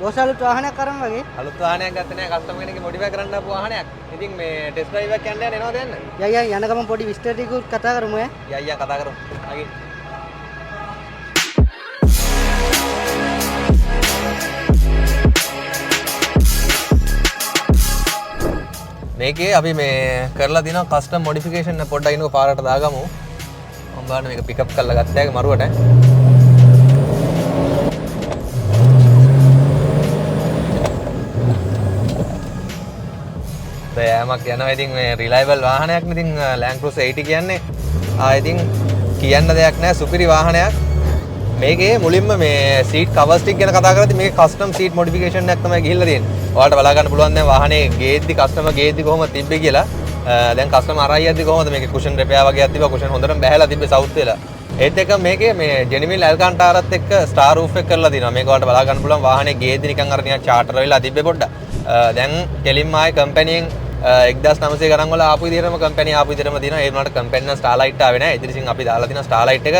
Boss අලුත් වාහනයක් අරන් වගේ. අලුත් වාහනයක් ගත්තේ නැහැ කස්ටමර් කෙනෙක්ගේ මොඩිෆයි කරන්න ආපු වාහනයක්. ඉතින් මේ ටෙස්ට් ඩ්‍රයිව් එකක් යන්න එනවද යන්න? යන් යන ගමන් පොඩි විස්තර ටිකක් කතා කරමු ඈ. යන් කතා කරමු. අගින්. මේකේ අපි මේ කරලා දිනවා කස්ටම් මොඩිෆිකේෂන් පොඩ්ඩක් ඉන්නකො පාරට දාගමු. මම බලන්න මේක පිකප් කරලා ගත්තා මරුවට. දයාමක් යනවා. ඉතින් මේ රිලයබල් වාහනයක් නේ. ඉතින් Land Cruiser 80 කියන්නේ ඉතින් කියන්න දෙයක් නැහැ. සුපිරි වාහනයක්. මේකේ මුලින්ම මේ සීට් කවර්ස් ටික ගැන කතා කරද්දි මේකේ කස්ටම් සීට් මොඩිෆිකේෂන් එකක් තමයි ගිහිල්ලා තියෙන්නේ. ඔයාලට බලා ගන්න පුළුවන් දැන් වාහනේ ගේද්දි කස්ටමර් ගේද්දි කොහොමද තිබ්බේ කියලා. දැන් කස්ටමර් අරයි යද්දි කොහොමද මේකේ කුෂන් රිපෙයාර් වගේක් තිබ්බා. කුෂන් හොඳටම බැහැලා තිබ්බේ සවුත් වෙලා. ඒත් එක මේකේ මේ ජෙනිමිල් ඇල්කාන්ටාරත් එක්ක ස්ටාර් රූෆ් එක කරලා දිනවා. මේක ඔයාලට බලා ගන්න පුළුවන් වාහනේ ගේද්දි නිකන් අර නිකන් චාටර් වෙලා තිබ්බේ පොඩ්ඩක්. දැන් කෙලින්ම ආයේ කම්පැනියෙන් 1900 ගණන් වල ආපු විදිහටම කම්පැනි ආපු විදිහටම දිනවා. ඒ වුණාට කම්පැනි නම් ස්ටාර්ලයිට් ආවේ නැහැ. ඉතින් අපි දාලා තියෙන ස්ටාර්ලයිට් එක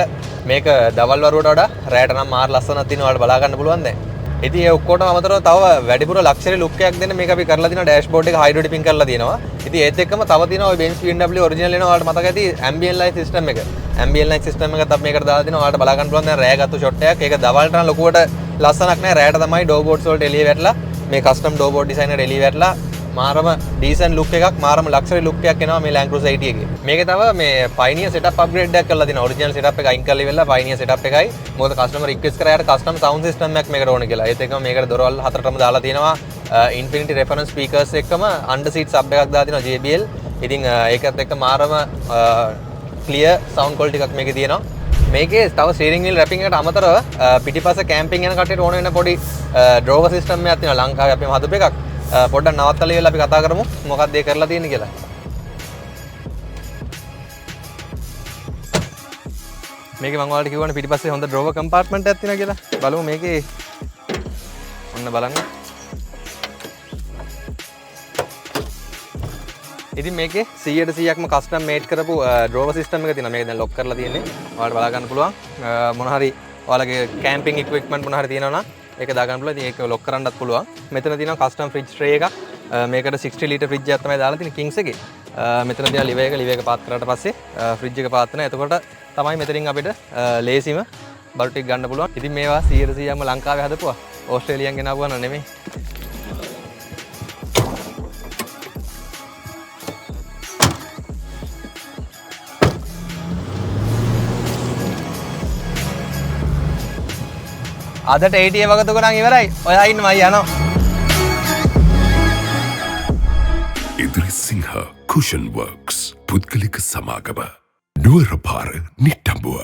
මේක දවල් වරුවට වඩා රැට නම් මාර ලස්සනක් තියෙනවා. ඔයාලට බලා ගන්න පුළුවන් දැන්. ඉතින් ඒ ඔක්කොටම අමතරව තව වැඩිපුර ලක්ෂරි ලුක් එකක් දෙන්න මේක අපි කරලා තියෙනවා. ඩෑෂ්බෝඩ් එක හයිඩ්‍රෝ ටිපින් කරලා තියෙනවා. ඉතින් ඒත් එක්කම තව තියෙනවා ඔය Benz BMW ඔරිජිනල් එනවා. ඔයාලට මතක ඇති ambient light system එක. ambient light system එකත් අපි මේකට දාලා තියෙනවා. ඔයාලට බලා ගන්න පුළුවන් දැන් රෑ ගත්තු ෂොට් එකක්. ඒක දවල්ට නම් ලොකුවට ලස්සනක් නැහැ. රෑට තමයි ඩෝ බෝඩ්ස් වලට එළිය වැටලා මේ කස්ටම් ඩෝ බෝඩ් ඩිසයින් එකට එළිය වැටලා මාරම ඩීසන්ට් ලුක් එකක් මාරම ලක්ෂරි ලුක් එකක් එනවා මේ Land Cruiser 80 එකේ. මේකේ තව මේ Pioneer setup upgrade එකක් කරලා තියෙනවා. ඔරිජිනල් setup එක අයින් කරලා ඉවරලා Pioneer setup එකයි. මොකද කස්ටමර් රික්වෙස්ට් කරාට custom sound system එකක් මේකට ඕන කියලා. ඒත් එක්කම මේකට දොරවල් හතරටම දාලා තියෙනවා. Infinity reference speakers එක්කම under seat sub එකක් දාලා තියෙනවා JBL. ඉතින් ඒකත් එක්ක මාරම clear sound quality එකක් මේකේ තියෙනවා. මේකේ තව ස්ටියරින් වීල් රැපින් එකට අමතරව පිටිපස්ස කැම්පින් යන කට්ටියට ඕන වෙන පොඩි ඩ්‍රෝවර් සිස්ටම් එකක් තියෙනවා. ලංකාවේ අපිම හදපු එකක්. පොඩ්ඩක් නවත්තලා ඉවරලා අපි කතා කරමු මොකක්ද ඒ කරලා තියෙන්නේ කියලා. මේකේ මම ඔයාලට කිව්වනේ පිටිපස්සේ හොඳ ඩ්‍රෝවර් කම්පාර්ට්මන්ට් එකක් තියෙනවා කියලා. බලමු මේකේ ඔන්න බලන්න. ඉතින් මේකේ 100%ක්ම කස්ටම් මේඩ් කරපු ඩ්‍රෝවර් සිස්ටම් එක තියෙනවා. මේක දැන් ලොක් කරලා තියෙන්නේ. ඔයාලට බලා ගන්න පුළුවන්. මොන හරි ඔයාලගේ කැම්පින් ඉක්විප්මන්ට් මොන හරි තියෙනවා නම් ඒක දාගන්න පුළුවන්. ඉතින් ඒක ලොක් කරන්නත් පුළුවන්. මෙතන තියෙනවා කස්ටම් ෆ්‍රිජ් ට්‍රේ එකක්. මේකට 60 ලීටර් ෆ්‍රිජ් එකක් තමයි දාලා තියෙන්නේ කිංස් එකේ. මෙතන තියෙනවා ලිවර් එක පාත් කරාට පස්සේ ෆ්‍රිජ් එක පාත් වෙනවා. එතකොට තමයි මෙතනින් අපිට ලේසිම බරු ටික ගන්න පුළුවන්. ඉතින් මේවා 100%ක්ම ලංකාවේ හදපුවා. ඕස්ට්‍රේලියාවෙන් ගෙනාවුවා නෝ නෙමෙයි. අදට 80 වගතුක නම් ඉවරයි. ඔයා ඉන්නවා යනවා. ඉදිරිසිංහ කුෂන් වර්ක්ස් පුද්ගලික සමාගම නුවරපාර නිට්ටඹුව